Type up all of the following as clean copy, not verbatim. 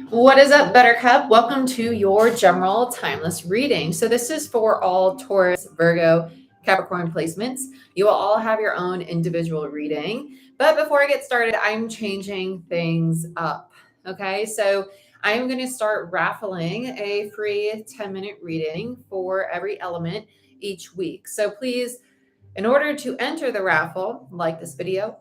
What is up, Buttercup? Welcome to your general timeless reading. So this is for all Taurus, Virgo, Capricorn placements. You will all have your own individual reading. But before I get started, I'm changing things up. Okay, so I'm going to start raffling a free 10-minute reading for every element each week. So please, in order to enter the raffle, like this video,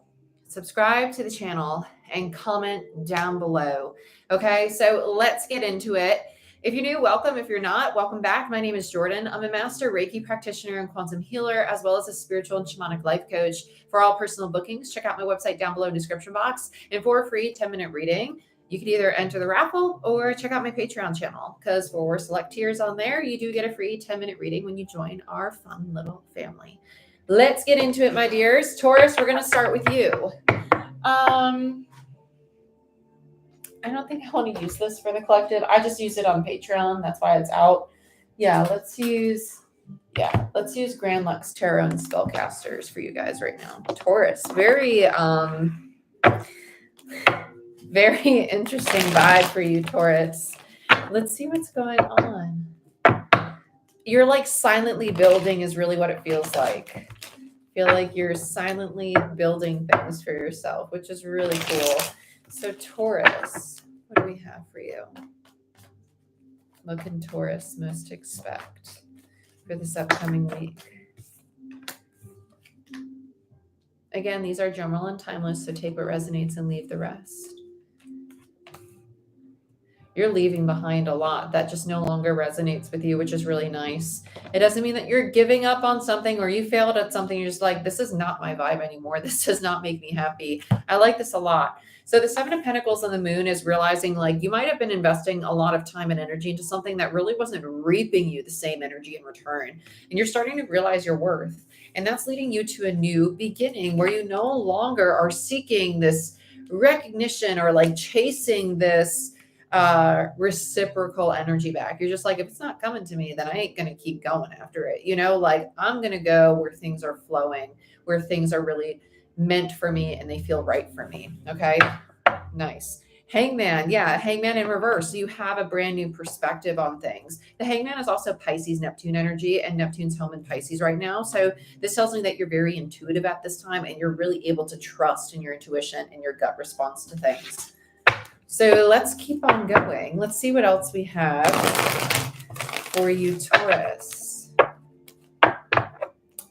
subscribe to the channel, and comment down below. Okay, so let's get into it. If you're new, welcome. If you're not, welcome back. My name is Jordyn. I'm a master Reiki practitioner and quantum healer, as well as a spiritual and shamanic life coach. For all personal bookings, check out my website down below in the description box. And for a free 10-minute reading, you can either enter the raffle or check out my Patreon channel, because for select tiers on there, you do get a free 10-minute reading when you join our fun little family. Let's get into it, my dears. Taurus, we're going to start with you. I don't think I want to use this for the collective. I just use it on Patreon. That's why it's out. Let's use Grand Lux Tarot and Spellcasters for you guys right now. Taurus, very interesting vibe for you, Taurus. Let's see what's going on. You're like silently building is really what it feels like. I feel like you're silently building things for yourself, which is really cool. So Taurus, what do we have for you? What can Taurus most expect for this upcoming week? Again, these are general and timeless, so take what resonates and leave the rest. You're leaving behind a lot that just no longer resonates with you, which is really nice. It doesn't mean that you're giving up on something or you failed at something. You're just like, this is not my vibe anymore. This does not make me happy. I like this a lot. So the Seven of Pentacles on the moon is realizing like you might have been investing a lot of time and energy into something that really wasn't reaping you the same energy in return. And you're starting to realize your worth. And that's leading you to a new beginning where you no longer are seeking this recognition or like chasing this reciprocal energy back. You're just like, if it's not coming to me, then I ain't going to keep going after it. Like I'm going to go where things are flowing, where things are really meant for me and they feel right for me. Okay. Nice. Hangman. Yeah. Hangman in reverse. So you have a brand new perspective on things. The Hangman is also Pisces, Neptune energy, and Neptune's home in Pisces right now. So this tells me that you're very intuitive at this time and you're really able to trust in your intuition and your gut response to things. So let's keep on going. Let's see what else we have for you, Taurus.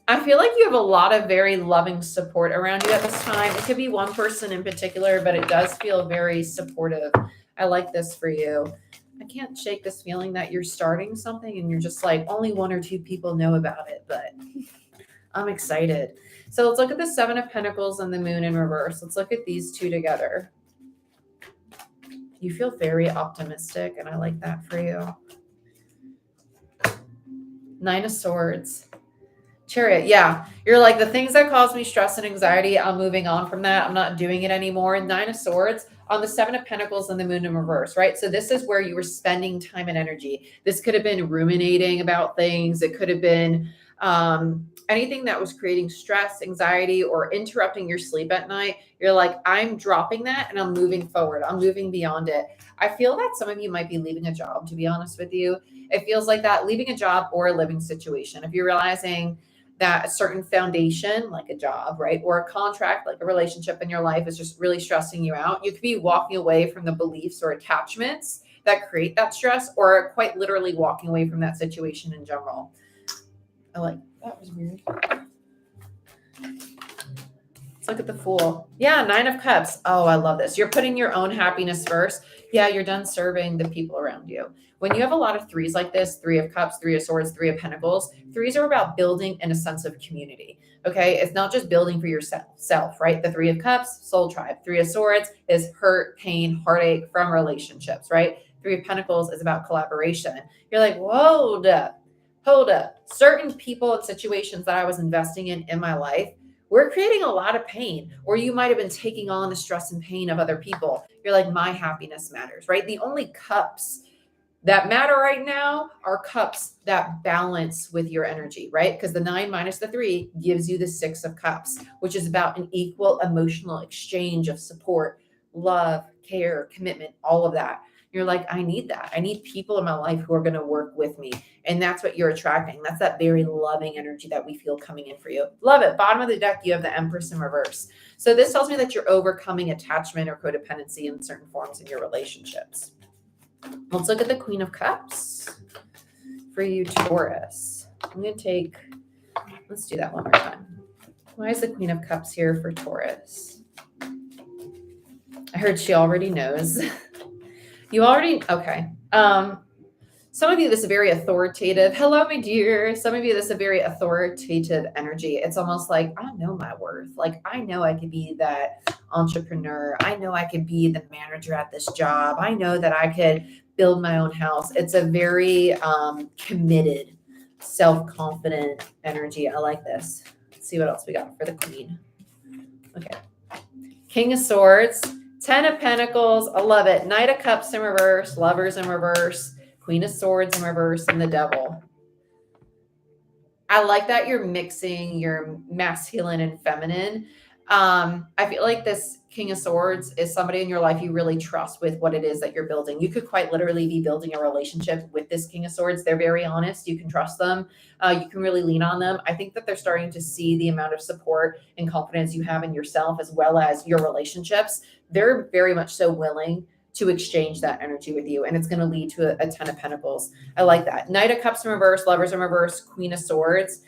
I feel like you have a lot of very loving support around you at this time. It could be one person in particular, but it does feel very supportive. I like this for you. I can't shake this feeling that you're starting something and you're just like, only one or two people know about it, but I'm excited. So let's look at the Seven of Pentacles and the moon in reverse. Let's look at these two together. You feel very optimistic, and I like that for you. Nine of Swords. Chariot, yeah. You're like, the things that cause me stress and anxiety, I'm moving on from that. I'm not doing it anymore. Nine of Swords on the Seven of Pentacles and the moon in reverse, right? So this is where you were spending time and energy. This could have been ruminating about things. It could have been anything that was creating stress, anxiety, or interrupting your sleep at night. You're like, I'm dropping that and I'm moving forward. I'm moving beyond it. I feel that some of you might be leaving a job, to be honest with you. It feels like that, leaving a job or a living situation. If you're realizing that a certain foundation, like a job, right, or a contract, like a relationship in your life is just really stressing you out, you could be walking away from the beliefs or attachments that create that stress, or quite literally walking away from that situation in general. I like, that was weird. Let's look at the Fool. Yeah, Nine of Cups. Oh, I love this. You're putting your own happiness first. Yeah, you're done serving the people around you. When you have a lot of threes like this, Three of Cups, Three of Swords, Three of Pentacles, threes are about building in a sense of community. Okay, it's not just building for yourself, right? The Three of Cups, soul tribe. Three of Swords is hurt, pain, heartache from relationships, right? Three of Pentacles is about collaboration. You're like, whoa, hold up. Certain people and situations that I was investing in my life, we're creating a lot of pain, or you might have been taking on the stress and pain of other people. You're like, my happiness matters, right? The only cups that matter right now are cups that balance with your energy, right? Because the 9 minus the 3 gives you the 6 of Cups, which is about an equal emotional exchange of support, love, care, commitment, all of that. You're like, I need that. I need people in my life who are going to work with me. And that's what you're attracting. That's that very loving energy that we feel coming in for you. Love it. Bottom of the deck, you have the Empress in reverse. So this tells me that you're overcoming attachment or codependency in certain forms in your relationships. Let's look at the Queen of Cups for you, Taurus. I'm going to take, let's do that one more time. Why is the Queen of Cups here for Taurus? I heard she already knows. You already, okay. Some of you, this is very authoritative. Hello, my dear. Some of you, this is a very authoritative energy. It's almost like, I know my worth. Like, I know I could be that entrepreneur. I know I could be the manager at this job. I know that I could build my own house. It's a very committed, self-confident energy. I like this. Let's see what else we got for the Queen. Okay. King of Swords, 10 of Pentacles. I love it. Knight of Cups in reverse, Lovers in reverse, Queen of Swords in reverse, and the Devil. I like that you're mixing your masculine and feminine. I feel like this King of Swords is somebody in your life you really trust with what it is that you're building. You could quite literally be building a relationship with this King of Swords. They're very honest. You can trust them. You can really lean on them. I think that they're starting to see the amount of support and confidence you have in yourself as well as your relationships. They're very much so willing to exchange that energy with you. And it's going to lead to a 10 of Pentacles. I like that. Knight of Cups in reverse, Lovers in reverse, Queen of Swords.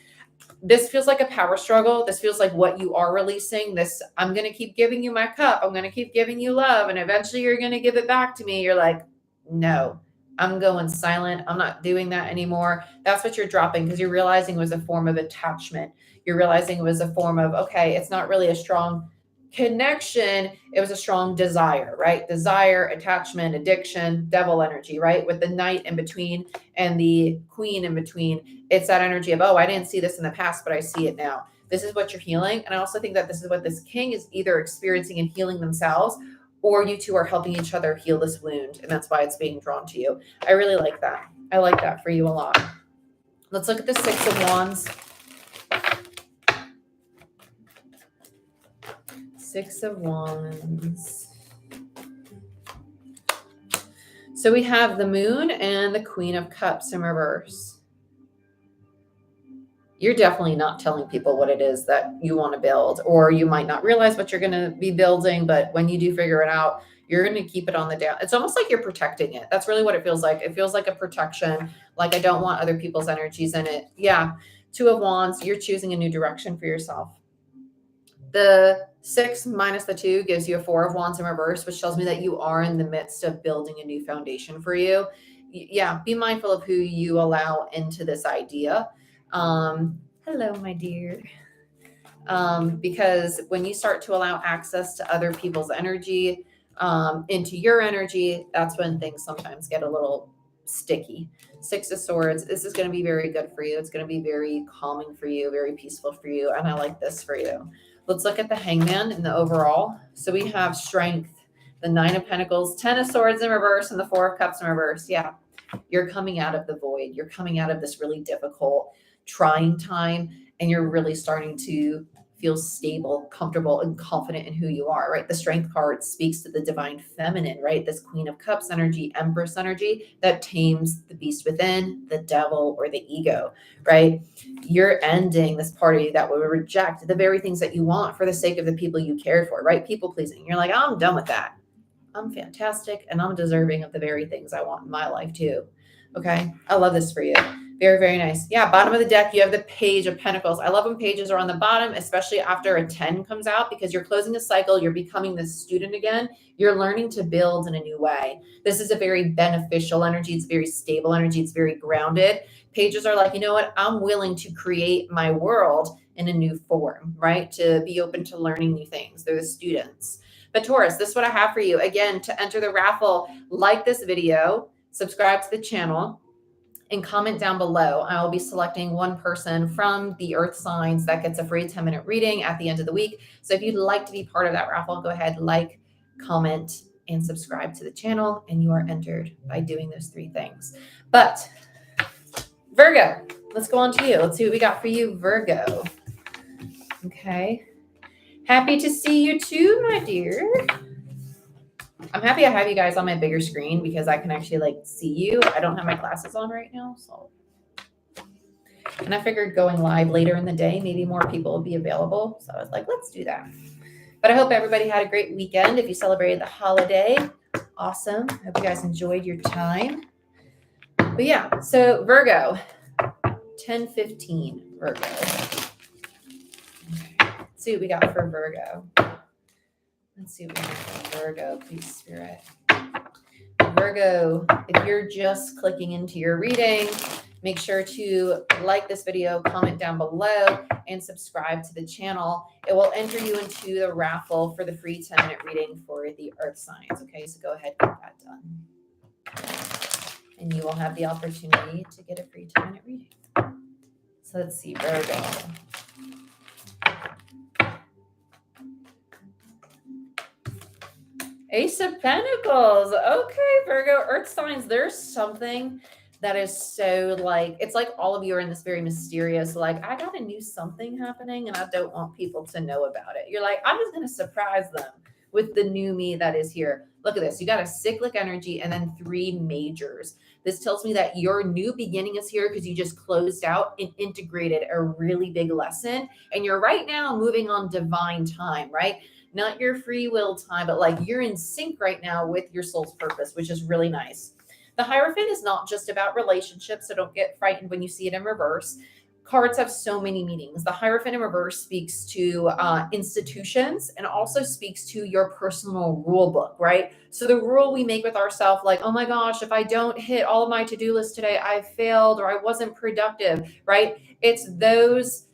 This feels like a power struggle. This feels like what you are releasing. This, I'm going to keep giving you my cup. I'm going to keep giving you love. And eventually you're going to give it back to me. You're like, no, I'm going silent. I'm not doing that anymore. That's what you're dropping because you're realizing it was a form of attachment. You're realizing it was a form of, okay, it's not really a strong connection. It was a strong desire, right? Desire, attachment, addiction, devil energy, right? With the Knight in between and the Queen in between, it's that energy of, oh, I didn't see this in the past, but I see it now. This is what you're healing. And I also think that this is what this King is either experiencing and healing themselves, or you two are helping each other heal this wound. And that's why it's being drawn to you. I really like that. I like that for you a lot. Let's look at the Six of Wands. Six of Wands. So we have the Moon and the Queen of Cups in reverse. You're definitely not telling people what it is that you want to build, or you might not realize what you're going to be building, but when you do figure it out, you're going to keep it on the down. It's almost like you're protecting it. That's really what it feels like. It feels like a protection. Like, I don't want other people's energies in it. Yeah. Two of Wands, you're choosing a new direction for yourself. The 6 minus the 2 gives you a 4 of Wands in reverse, which tells me that you are in the midst of building a new foundation for you. Yeah, be mindful of who you allow into this idea. Hello, my dear. Because when you start to allow access to other people's energy, into your energy, that's when things sometimes get a little sticky. Six of Swords, this is going to be very good for you. It's going to be very calming for you, very peaceful for you. And I like this for you. Let's look at the Hangman in the overall. So we have Strength, the 9 of Pentacles, 10 of Swords in reverse, and the 4 of Cups in reverse. Yeah, you're coming out of the void. You're coming out of this really difficult, trying time, and you're really starting to feel stable, comfortable, and confident in who you are, right? The Strength card speaks to the divine feminine, right? This Queen of Cups energy, Empress energy that tames the beast within, the devil, or the ego, right? You're ending this party that will reject the very things that you want for the sake of the people you cared for, right? People pleasing. You're like, oh, I'm done with that. I'm fantastic, and I'm deserving of the very things I want in my life too. Okay. I love this for you. Very, very nice. Yeah. Bottom of the deck, you have the Page of Pentacles. I love when pages are on the bottom, especially after a 10 comes out, because you're closing a cycle. You're becoming this student again. You're learning to build in a new way. This is a very beneficial energy. It's very stable energy. It's very grounded. Pages are like, you know what? I'm willing to create my world in a new form, right? To be open to learning new things. They're the students. But Taurus, this is what I have for you. Again, to enter the raffle, like this video, subscribe to the channel, and comment down below. I will be selecting one person from the earth signs that gets a free 10-minute reading at the end of the week. So if you'd like to be part of that raffle, go ahead, like, comment, and subscribe to the channel, and you are entered by doing those 3 things. But Virgo, let's go on to you. Let's see what we got for you, Virgo. Okay. Happy to see you too, my dear. I'm happy I have you guys on my bigger screen because I can actually like see you. I don't have my glasses on right now, so. And I figured going live later in the day, maybe more people will be available. So I was like, let's do that. But I hope everybody had a great weekend. If you celebrated the holiday, awesome. I hope you guys enjoyed your time. But yeah, so Virgo, 10-15 Virgo. Okay. Let's see what we got for Virgo. Let's see what we got for Virgo, please, Spirit. Virgo, if you're just clicking into your reading, make sure to like this video, comment down below, and subscribe to the channel. It will enter you into the raffle for the free 10-minute reading for the earth signs. Okay, so go ahead and get that done. And you will have the opportunity to get a free 10-minute reading. So let's see, Virgo. Ace of Pentacles. Okay, Virgo, earth signs, there's something that is so like, it's like all of you are in this very mysterious, like, I got a new something happening and I don't want people to know about it. You're like, I'm just going to surprise them with the new me that is here. Look at this. You got a cyclic energy and then 3 majors. This tells me that your new beginning is here because you just closed out and integrated a really big lesson. And you're right now moving on divine time, right? Not your free will time, but like you're in sync right now with your soul's purpose, which is really nice. The Hierophant is not just about relationships, so don't get frightened when you see it in reverse. Cards have so many meanings. The Hierophant in reverse speaks to institutions and also speaks to your personal rule book, right? So the rule we make with ourselves, like, oh my gosh, if I don't hit all of my to-do lists today, I failed or I wasn't productive, right? It's those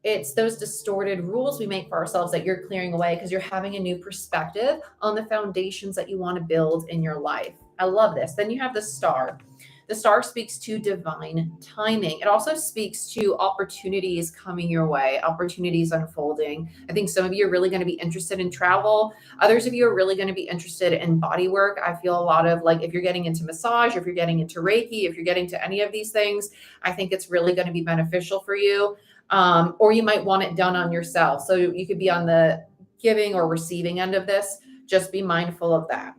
distorted rules we make for ourselves that you're clearing away because you're having a new perspective on the foundations that you want to build in your life. I love this. Then you have the Star. The Star speaks to divine timing. It also speaks to opportunities coming your way, opportunities unfolding. I think some of you are really going to be interested in travel. Others of you are really going to be interested in body work. I feel a lot of like, if you're getting into massage, if you're getting into Reiki, if you're getting to any of these things, I think it's really going to be beneficial for you. Or you might want it done on yourself. So you could be on the giving or receiving end of this. Just be mindful of that.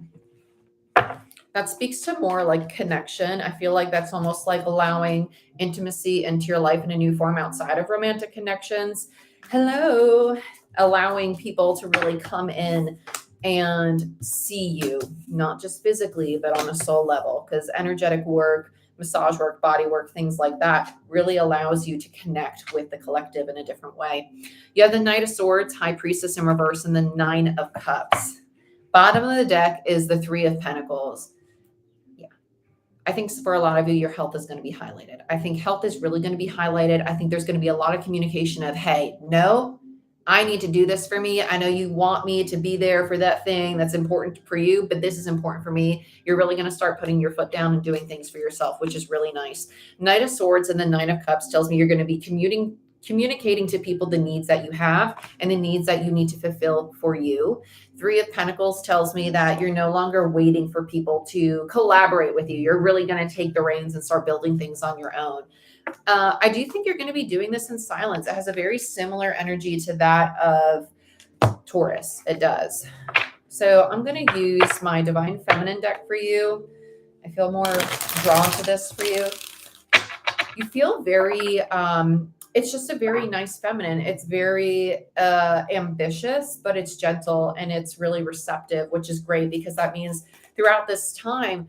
That speaks to more like connection. I feel like that's almost like allowing intimacy into your life in a new form outside of romantic connections. Hello. Allowing people to really come in and see you, not just physically, but on a soul level, because energetic work, massage work, body work, things like that really allows you to connect with the collective in a different way. You have the Knight of Swords, High Priestess in reverse, and the 9 of Cups. Bottom of the deck is the 3 of Pentacles. Yeah. I think for a lot of you, your health is going to be highlighted. I think health is really going to be highlighted. I think there's going to be a lot of communication of, hey, no, I need to do this for me. I know you want me to be there for that thing that's important for you, but this is important for me. You're really going to start putting your foot down and doing things for yourself, which is really nice. Knight of Swords and the 9 of Cups tells me you're going to be communicating to people the needs that you have and the needs that you need to fulfill for you. 3 of Pentacles tells me that you're no longer waiting for people to collaborate with you. You're really going to take the reins and start building things on your own. I do think you're going to be doing this in silence. It has a very similar energy to that of Taurus. It does. So I'm going to use my Divine Feminine deck for you. I feel more drawn to this for you. You feel very, it's just a very nice feminine. It's very ambitious, but it's gentle and it's really receptive, which is great because that means throughout this time,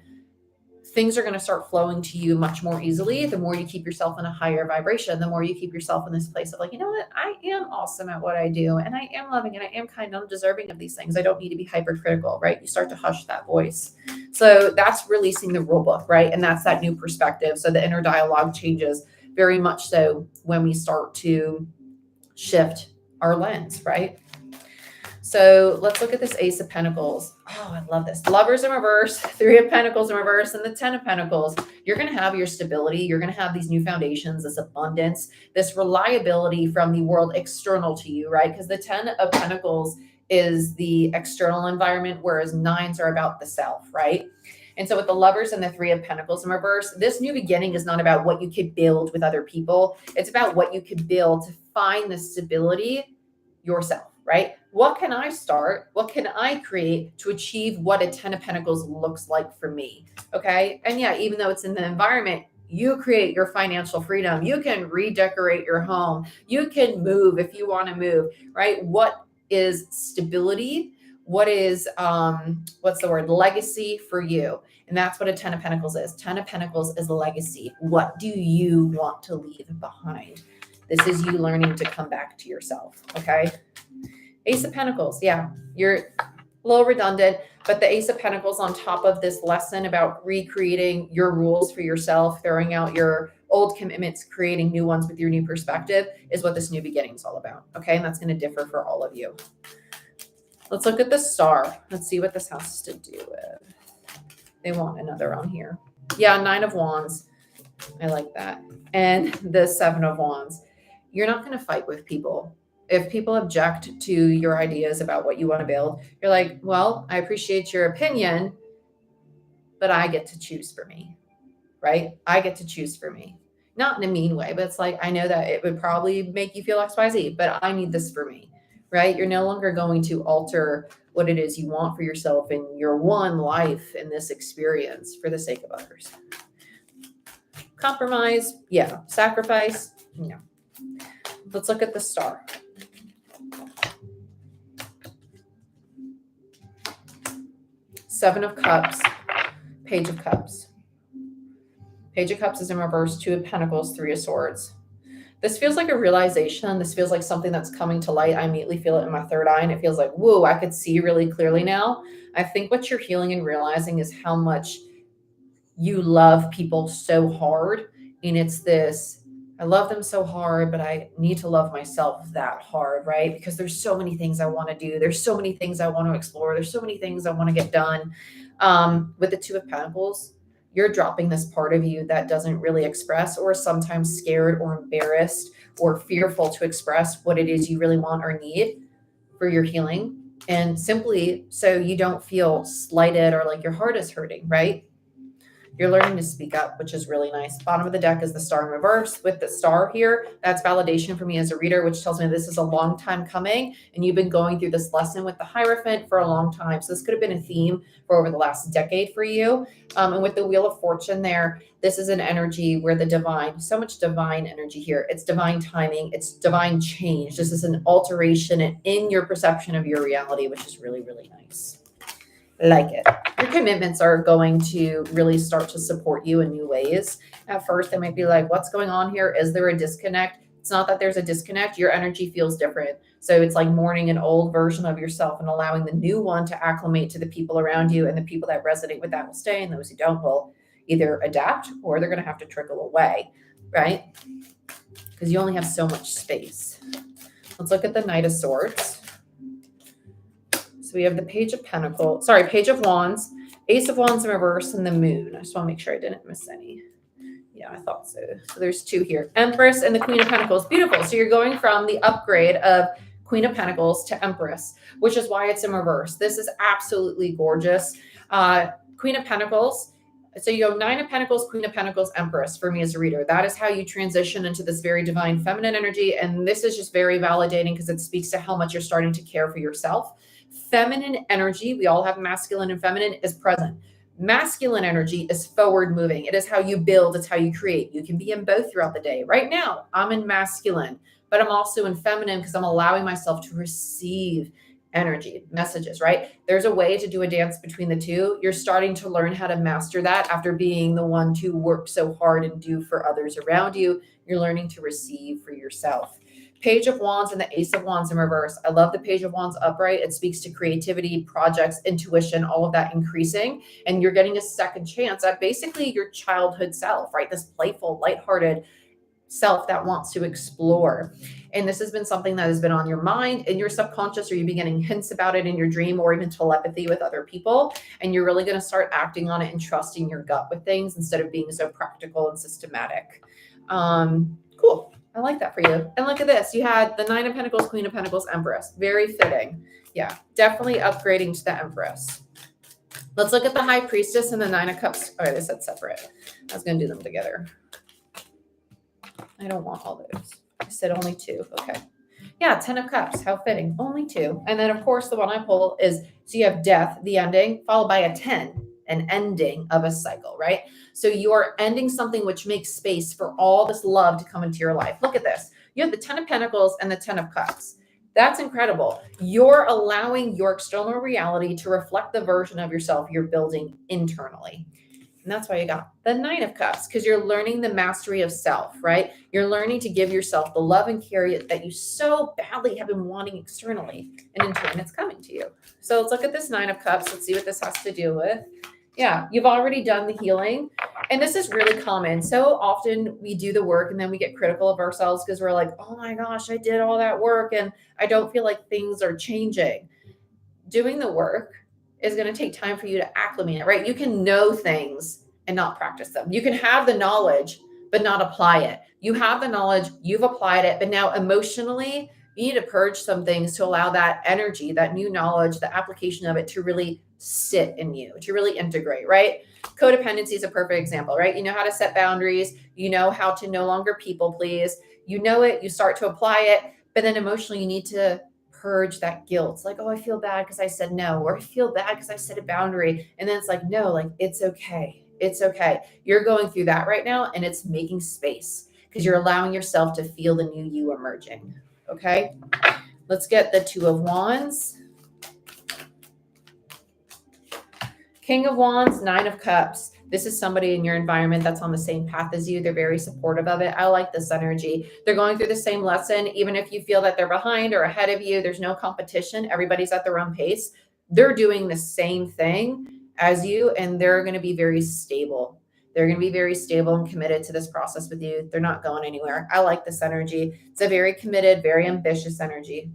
things are going to start flowing to you much more easily. The more you keep yourself in a higher vibration, the more you keep yourself in this place of like, you know what? I am awesome at what I do. And I am loving and I am kind of deserving of these things. I don't need to be hypercritical, right? You start to hush that voice. So that's releasing the rule book, right? And that's that new perspective. So the inner dialogue changes very much so when we start to shift our lens, right? So let's look at this Ace of Pentacles. Oh, I love this. Lovers in reverse, 3 of Pentacles in reverse, and the 10 of Pentacles. You're going to have your stability. You're going to have these new foundations, this abundance, this reliability from the world external to you, right? Because the 10 of Pentacles is the external environment, whereas 9s are about the self, right? And so with the Lovers and the 3 of Pentacles in reverse, this new beginning is not about what you could build with other people. It's about what you could build to find the stability yourself. right? What can I start? What can I create to achieve what a 10 of Pentacles looks like for me? Okay. And yeah, even though it's in the environment, you create your financial freedom. You can redecorate your home. You can move if you want to move, right? What is stability? What is, what's the word? Legacy for you. And that's what a 10 of Pentacles is. 10 of Pentacles is legacy. What do you want to leave behind? This is you learning to come back to yourself. Okay. Ace of Pentacles. Yeah, you're a little redundant, but the Ace of Pentacles on top of this lesson about recreating your rules for yourself, throwing out your old commitments, creating new ones with your new perspective is what this new beginning is all about. Okay. And that's going to differ for all of you. Let's look at the star. Let's see what this has to do with. They want another on here. Yeah. 9 of Wands. I like that. And the 7 of Wands. You're not going to fight with people. If people object to your ideas about what you want to build, you're like, well, I appreciate your opinion, but I get to choose for me, right? I get to choose for me. Not in a mean way, but it's like, I know that it would probably make you feel XYZ, but I need this for me, right? You're no longer going to alter what it is you want for yourself in your one life in this experience for the sake of others. Compromise, yeah. Sacrifice, no. Let's look at the star. Seven of Cups, Page of Cups. Page of Cups is in reverse, 2 of Pentacles, 3 of Swords. This feels like a realization. This feels like something that's coming to light. I immediately feel it in my third eye, and it feels like, whoa, I could see really clearly now. I think what you're healing and realizing is how much you love people so hard. And it's this, I love them so hard, but I need to love myself that hard, right? Because there's so many things I want to do. There's so many things I want to explore. There's so many things I want to get done. With the 2 of Pentacles, you're dropping this part of you that doesn't really express, or is sometimes scared or embarrassed or fearful to express what it is you really want or need for your healing. And simply so you don't feel slighted or like your heart is hurting, right? You're learning to speak up, which is really nice. Bottom of the deck is the star in reverse. With the star here, that's validation for me as a reader, which tells me this is a long time coming, and you've been going through this lesson with the Hierophant for a long time. So this could have been a theme for over the last decade for you. And with the Wheel of Fortune there, this is an energy where the divine, so much divine energy here. It's divine timing. It's divine change. This is an alteration in your perception of your reality, which is really, really nice. Like it. Your commitments are going to really start to support you in new ways. At first, they might be like, what's going on here? Is there a disconnect? It's not that there's a disconnect. Your energy feels different. So it's like mourning an old version of yourself and allowing the new one to acclimate to the people around you, and the people that resonate with that will stay, and those who don't will either adapt or they're going to have to trickle away, right? Because you only have so much space. Let's look at the Knight of Swords. So we have the Page of Pentacles, sorry, Page of Wands, Ace of Wands in reverse, and the Moon. I just want to make sure I didn't miss any. Yeah, I thought so. So there's 2 here. Empress and the Queen of Pentacles. Beautiful. So you're going from the upgrade of Queen of Pentacles to Empress, which is why it's in reverse. This is absolutely gorgeous. Queen of Pentacles. So you go 9 of Pentacles, Queen of Pentacles, Empress for me as a reader. That is how you transition into this very divine feminine energy. And this is just very validating because it speaks to how much you're starting to care for yourself. Feminine energy, we all have masculine and feminine, is present. Masculine energy is forward moving. It is how you build. It's how you create. You can be in both throughout the day. Right now, I'm in masculine, but I'm also in feminine because I'm allowing myself to receive energy, messages, right? There's a way to do a dance between the two. You're starting to learn how to master that after being the one to work so hard and do for others around you. You're learning to receive for yourself. Page of Wands and the Ace of Wands in reverse. I love the Page of Wands upright. It speaks to creativity, projects, intuition, all of that increasing. And you're getting a second chance at basically your childhood self, right? This playful, lighthearted self that wants to explore. And this has been something that has been on your mind, in your subconscious, or you've been getting hints about it in your dream, or even telepathy with other people. And you're really going to start acting on it and trusting your gut with things instead of being so practical and systematic. Cool. I like that for you. And look at this. You had the 9 of Pentacles, Queen of Pentacles, Empress. Very fitting. Yeah, definitely upgrading to the Empress. Let's look at the High Priestess and the 9 of Cups. Oh, they said separate. I was going to do them together. I don't want all those. I said only 2. Okay. Yeah, 10 of Cups. How fitting. Only 2. And then, of course, the one I pull is, so you have death, the ending, followed by a 10, an ending of a cycle, right? So you are ending something which makes space for all this love to come into your life. Look at this. You have the 10 of Pentacles and the 10 of Cups. That's incredible. You're allowing your external reality to reflect the version of yourself you're building internally. And that's why you got the 9 of Cups, because you're learning the mastery of self, right? You're learning to give yourself the love and care that you so badly have been wanting externally. And in turn, it's coming to you. So let's look at this 9 of Cups. Let's see what this has to do with. Yeah, you've already done the healing. And this is really common. So often we do the work and then we get critical of ourselves because we're like, oh my gosh, I did all that work and I don't feel like things are changing. Doing the work is going to take time for you to acclimate it, right? You can know things and not practice them. You can have the knowledge, but not apply it. You have the knowledge, you've applied it, but now emotionally, you need to purge some things to allow that energy, that new knowledge, the application of it to really sit in you, to really integrate, right? Codependency is a perfect example, right? You know how to set boundaries. You know how to no longer people please. You know it, you start to apply it, but then emotionally you need to purge that guilt. Like, oh, I feel bad because I said no, or I feel bad because I set a boundary. And then it's like, no, like, it's okay. It's okay. You're going through that right now and it's making space because you're allowing yourself to feel the new you emerging. Okay. Let's get the 2 of Wands. King of Wands, 9 of Cups. This is somebody in your environment that's on the same path as you. They're very supportive of it. I like this energy. They're going through the same lesson. Even if you feel that they're behind or ahead of you, there's no competition. Everybody's at their own pace. They're doing the same thing as you, and they're going to be very stable. They're going to be very stable and committed to this process with you. They're not going anywhere. I like this energy. It's a very committed, very ambitious energy.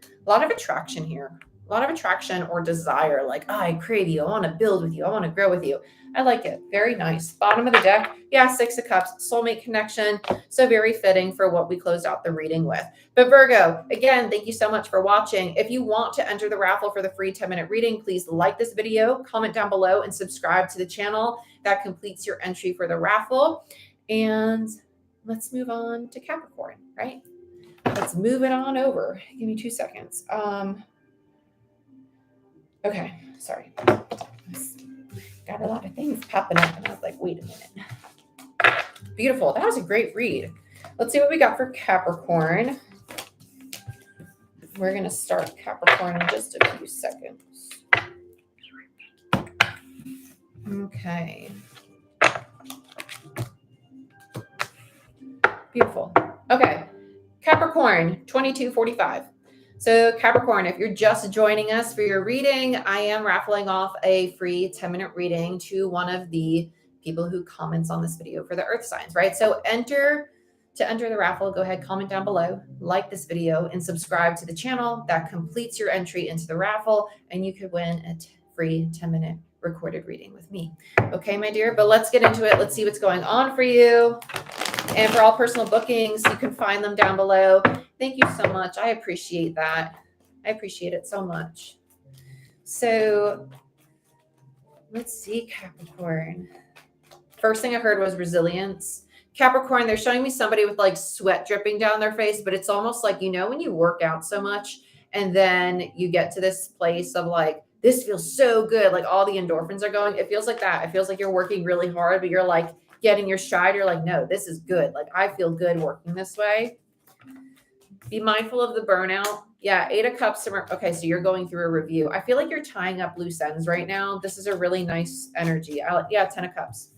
A lot of attraction here. A lot of attraction or desire, like, oh, I crave you. I want to build with you. I want to grow with you. I like it. Very nice. Bottom of the deck. Yeah, 6 of Cups, soulmate connection. So very fitting for what we closed out the reading with. But Virgo, again, thank you so much for watching. If you want to enter the raffle for the free 10-minute reading, please like this video, comment down below, and subscribe to the channel. That completes your entry for the raffle. And let's move on to Capricorn, right? Let's move it on over. Give me 2 seconds. Okay, sorry. Got a lot of things popping up, and I was like, wait a minute. Beautiful. That was a great read. Let's see what we got for Capricorn. We're going to start Capricorn in just a few seconds. Okay. Beautiful. Okay. Capricorn, 2245. So Capricorn, if you're just joining us for your reading, I am raffling off a free 10-minute reading to one of the people who comments on this video for the earth signs, right? So to enter the raffle, go ahead, comment down below, like this video, and subscribe to the channel. That completes your entry into the raffle, and you could win a free 10-minute recorded reading with me. Okay, my dear, but let's get into it. Let's see what's going on for you. And for all personal bookings, you can find them down below. Thank you so much. I appreciate that. I appreciate it so much. So let's see, Capricorn. First thing I heard was resilience. Capricorn, they're showing me somebody with like sweat dripping down their face, but it's almost like, you know, when you work out so much and then you get to this place of like, this feels so good. Like all the endorphins are going. It feels like that. It feels like you're working really hard, but you're like getting your stride. You're like, no, this is good. Like I feel good working this way. Be mindful of the burnout. Yeah, 8 of Cups. Okay, so you're going through a review. I feel like you're tying up loose ends right now. This is a really nice energy. Yeah, 10 of Cups.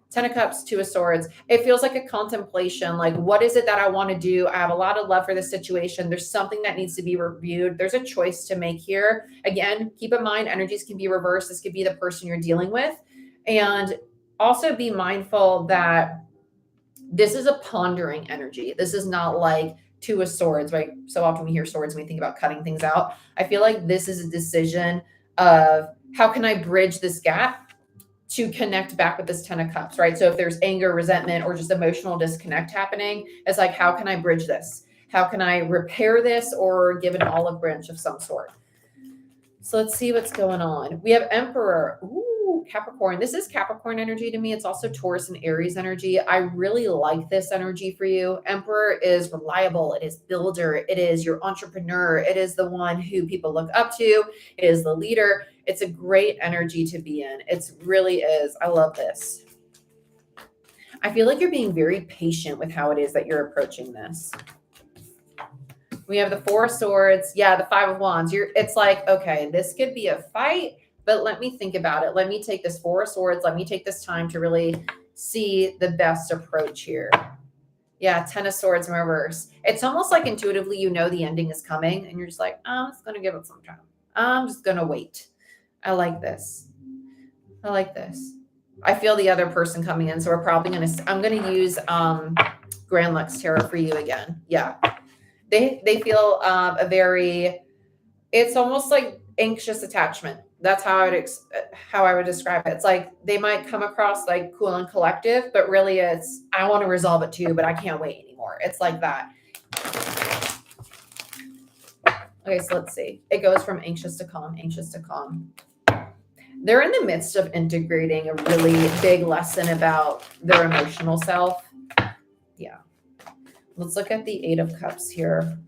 10 of Cups, 2 of Swords. It feels like a contemplation. Like, what is it that I want to do? I have a lot of love for this situation. There's something that needs to be reviewed. There's a choice to make here. Again, keep in mind, energies can be reversed. This could be the person you're dealing with. And also be mindful that this is a pondering energy. This is not like 2 of Swords, right? So often we hear swords and we think about cutting things out. I feel like this is a decision of how can I bridge this gap to connect back with this 10 of Cups, right? So if there's anger, resentment, or just emotional disconnect happening, it's like, how can I bridge this? How can I repair this or give an olive branch of some sort? So let's see what's going on. We have Emperor. Ooh, Capricorn. This is Capricorn energy to me. It's also Taurus and Aries energy. I really like this energy for you. Emperor is reliable. It is builder. It is your entrepreneur. It is the one who people look up to. It is the leader. It's a great energy to be in. It really is. I love this. I feel like you're being very patient with how it is that you're approaching this. We have the Four of Swords. Yeah, the Five of Wands. It's like, okay, this could be a fight, but let me think about it. Let me take this Four of Swords. Let me take this time to really see the best approach here. Yeah, Ten of Swords in reverse. It's almost like intuitively you know the ending is coming, and you're just like, I'm just going to give it some time. I'm just going to wait. I like this. I like this. I feel the other person coming in, so we're probably going to, I'm going to use Grand Lux Tarot for you again. Yeah. They feel it's almost like anxious attachment. That's how I would describe it. It's like they might come across like cool and collective, but really it's, I want to resolve it too, but I can't wait anymore. It's like that. Okay, so let's see. It goes from anxious to calm, anxious to calm. They're in the midst of integrating a really big lesson about their emotional self. Yeah. Let's look at the Eight of Cups here.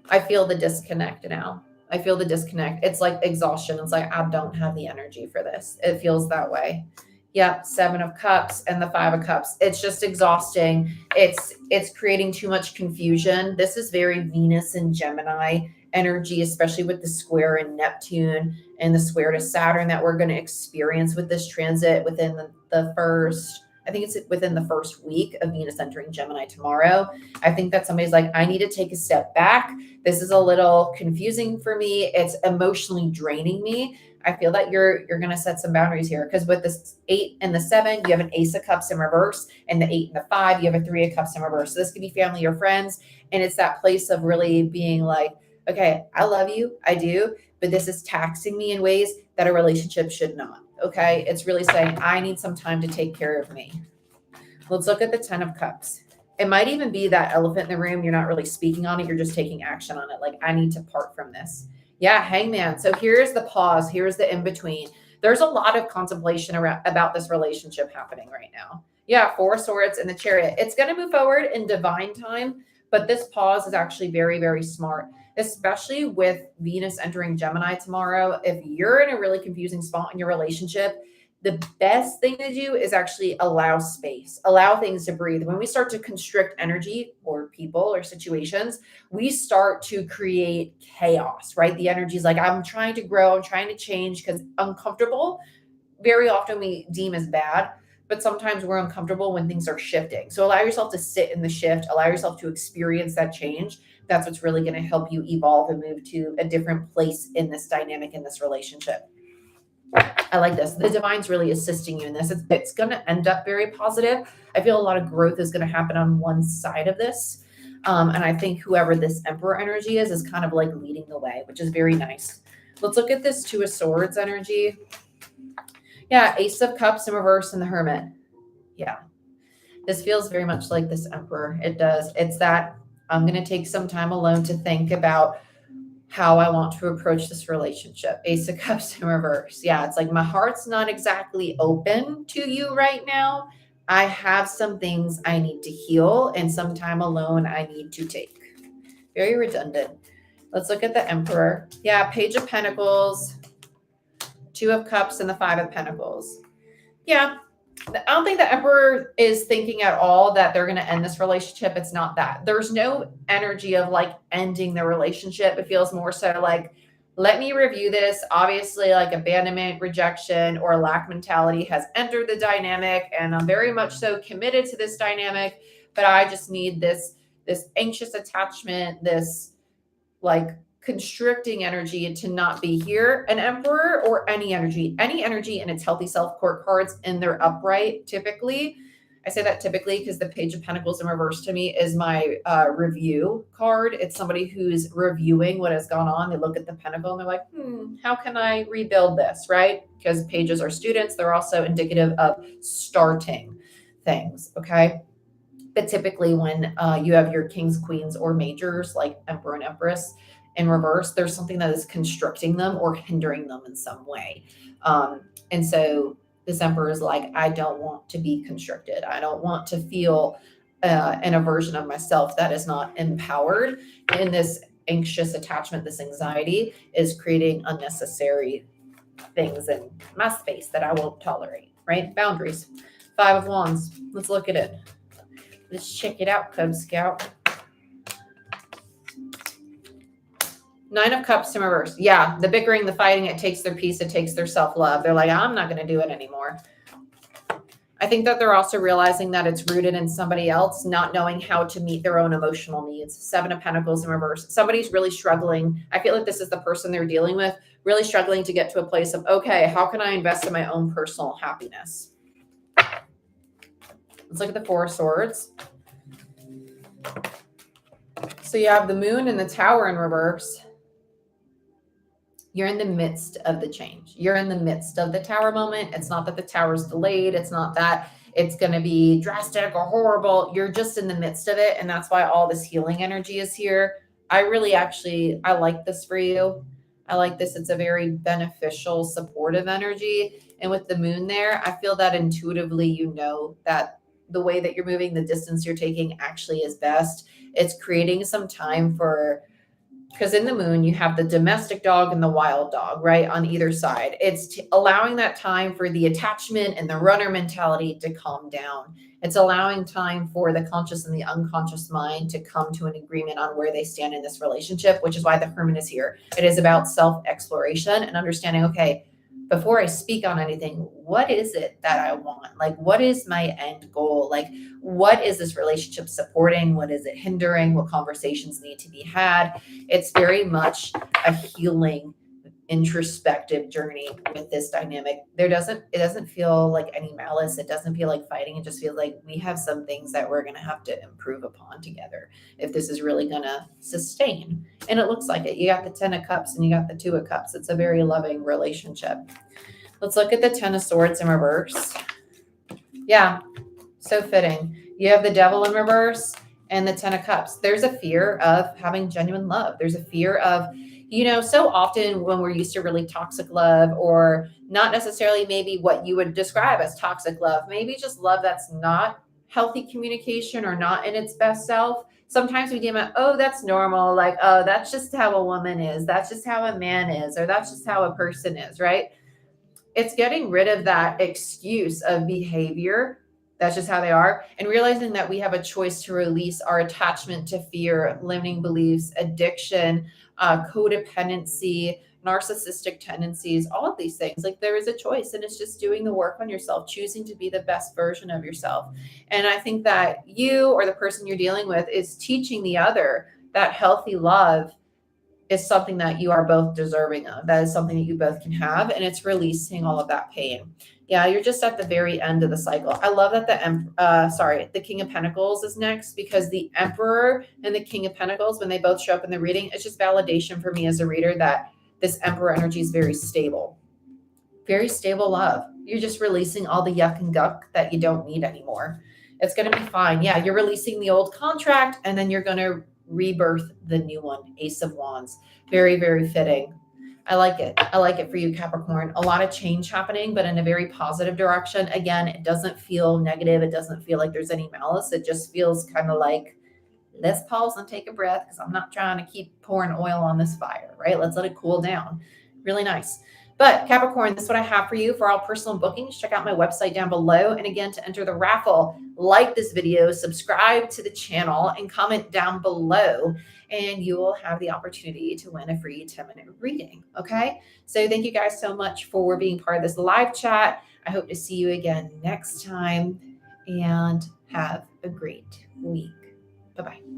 I feel the disconnect now. I feel the disconnect. It's like exhaustion. It's like, I don't have the energy for this. It feels that way. Yep. Seven of Cups and the Five of Cups. It's just exhausting. It's creating too much confusion. This is very Venus and Gemini energy, especially with the square in Neptune and the square to Saturn that we're going to experience with this transit within the first, I think it's within the first week of Venus entering Gemini tomorrow. I think that somebody's like, I need to take a step back. This is a little confusing for me. It's emotionally draining me. I feel that you're going to set some boundaries here, because with this 8 and the 7, you have an Ace of Cups in reverse, and the 8 and the 5, you have a 3 of Cups in reverse. So this could be family or friends. And it's that place of really being like, okay, I love you. I do, but this is taxing me in ways that a relationship should not. Okay. It's really saying, I need some time to take care of me. Let's look at the 10 of Cups. It might even be that elephant in the room. You're not really speaking on it. You're just taking action on it. Like, I need to part from this. Yeah. Hangman. So here's the pause. Here's the in-between. There's a lot of contemplation about this relationship happening right now. Yeah. Four of Swords and the Chariot. It's going to move forward in divine time, but this pause is actually very, very smart, especially with Venus entering Gemini tomorrow. If you're in a really confusing spot in your relationship, the best thing to do is actually allow space, allow things to breathe. When we start to constrict energy or people or situations, we start to create chaos, right? The energy is like, I'm trying to grow, I'm trying to change, because uncomfortable, very often we deem as bad, but sometimes we're uncomfortable when things are shifting. So allow yourself to sit in the shift, allow yourself to experience that change. That's what's really going to help you evolve and move to a different place in this dynamic, in this relationship. I like this. The divine's really assisting you in this. It's going to end up very positive. I feel a lot of growth is going to happen on one side of this. And I think whoever this Emperor energy is kind of like leading the way, which is very nice. Let's look at this Two of Swords energy. Yeah, Ace of Cups in reverse and the Hermit. Yeah. This feels very much like this Emperor. It does. It's that I'm going to take some time alone to think about how I want to approach this relationship. Ace of Cups in reverse. Yeah, it's like my heart's not exactly open to you right now. I have some things I need to heal, and some time alone I need to take. Very redundant. Let's look at the Emperor. Yeah, Page of Pentacles, Two of Cups, and the Five of Pentacles. Yeah, I don't think the Emperor is thinking at all that they're going to end this relationship. It's not that. There's no energy of like ending the relationship. It feels more so like, let me review this. Obviously, like abandonment, rejection, or lack mentality has entered the dynamic, and I'm very much so committed to this dynamic, but I just need this anxious attachment, this like constricting energy to not be here. An Emperor or any energy in its healthy self-court cards in their upright, typically, I say that typically because the Page of Pentacles in reverse to me is my review card. It's somebody who's reviewing what has gone on. They look at the pentacle and they're like, how can I rebuild this, right? Because pages are students. They're also indicative of starting things, okay? But typically when you have your kings, queens, or majors like Emperor and Empress, in reverse, there's something that is constricting them or hindering them in some way. And so this Emperor is like, I don't want to be constricted. I don't want to feel an aversion of myself that is not empowered. And this anxious attachment, this anxiety is creating unnecessary things in my space that I won't tolerate, right? Boundaries. 5 of Wands. Let's look at it. Let's check it out, Cub Scout. 9 of Cups in reverse. Yeah, the bickering, the fighting, it takes their peace, it takes their self-love. They're like, I'm not going to do it anymore. I think that they're also realizing that it's rooted in somebody else, not knowing how to meet their own emotional needs. 7 of Pentacles in reverse. Somebody's really struggling. I feel like this is the person they're dealing with, really struggling to get to a place of, okay, how can I invest in my own personal happiness? Let's look at the 4 of Swords. So you have the Moon and the Tower in reverse. You're in the midst of the change. You're in the midst of the Tower moment. It's not that the Tower's delayed. It's not that it's going to be drastic or horrible. You're just in the midst of it. And that's why all this healing energy is here. I like this for you. I like this. It's a very beneficial, supportive energy. And with the Moon there, I feel that intuitively, you know that the way that you're moving, the distance you're taking actually is best. It's creating some time for, because in the Moon, you have the domestic dog and the wild dog, right? On either side. It's allowing that time for the attachment and the runner mentality to calm down. It's allowing time for the conscious and the unconscious mind to come to an agreement on where they stand in this relationship, which is why the Hermit is here. It is about self-exploration and understanding, okay, before I speak on anything, what is it that I want? Like, what is my end goal? Like, what is this relationship supporting? What is it hindering? What conversations need to be had? It's very much a healing, introspective journey with this dynamic. It doesn't feel like any malice. It doesn't feel like fighting. It just feels like we have some things that we're going to have to improve upon together if this is really going to sustain. And it looks like it. You got the 10 of Cups and you got the 2 of Cups. It's a very loving relationship. Let's look at the 10 of Swords in reverse. Yeah, so fitting. You have the Devil in reverse and the 10 of Cups. There's a fear of having genuine love. There's a fear of, so often when we're used to really toxic love, or not necessarily maybe what you would describe as toxic love, maybe just love that's not healthy communication or not in its best self. Sometimes we deem it, oh, that's normal. Like, oh, that's just how a woman is. That's just how a man is, or that's just how a person is, right? It's getting rid of that excuse of behavior. That's just how they are. And realizing that we have a choice to release our attachment to fear, limiting beliefs, addiction, codependency, narcissistic tendencies, all of these things. Like, there is a choice, and it's just doing the work on yourself, choosing to be the best version of yourself. And I think that you or the person you're dealing with is teaching the other that healthy love is something that you are both deserving of. That is something that you both can have, and it's releasing all of that pain. Yeah, you're just at the very end of the cycle. I love that the King of Pentacles is next, because the Emperor and the King of Pentacles, when they both show up in the reading, it's just validation for me as a reader that this Emperor energy is very stable love. You're just releasing all the yuck and guck that you don't need anymore. It's going to be fine. Yeah, you're releasing the old contract, and then you're going to rebirth the new one. Ace of Wands. Very, very fitting. I like it. I like it for you, Capricorn. A lot of change happening, but in a very positive direction. Again, it doesn't feel negative. It doesn't feel like there's any malice. It just feels kind of like, let's pause and take a breath, because I'm not trying to keep pouring oil on this fire, right? Let's let it cool down. Really nice. But Capricorn, this is what I have for you for all personal bookings. Check out my website down below. And again, to enter the raffle, like this video, subscribe to the channel, and comment down below, and you will have the opportunity to win a free 10-minute reading. Okay. So thank you guys so much for being part of this live chat. I hope to see you again next time, and have a great week. Bye-bye.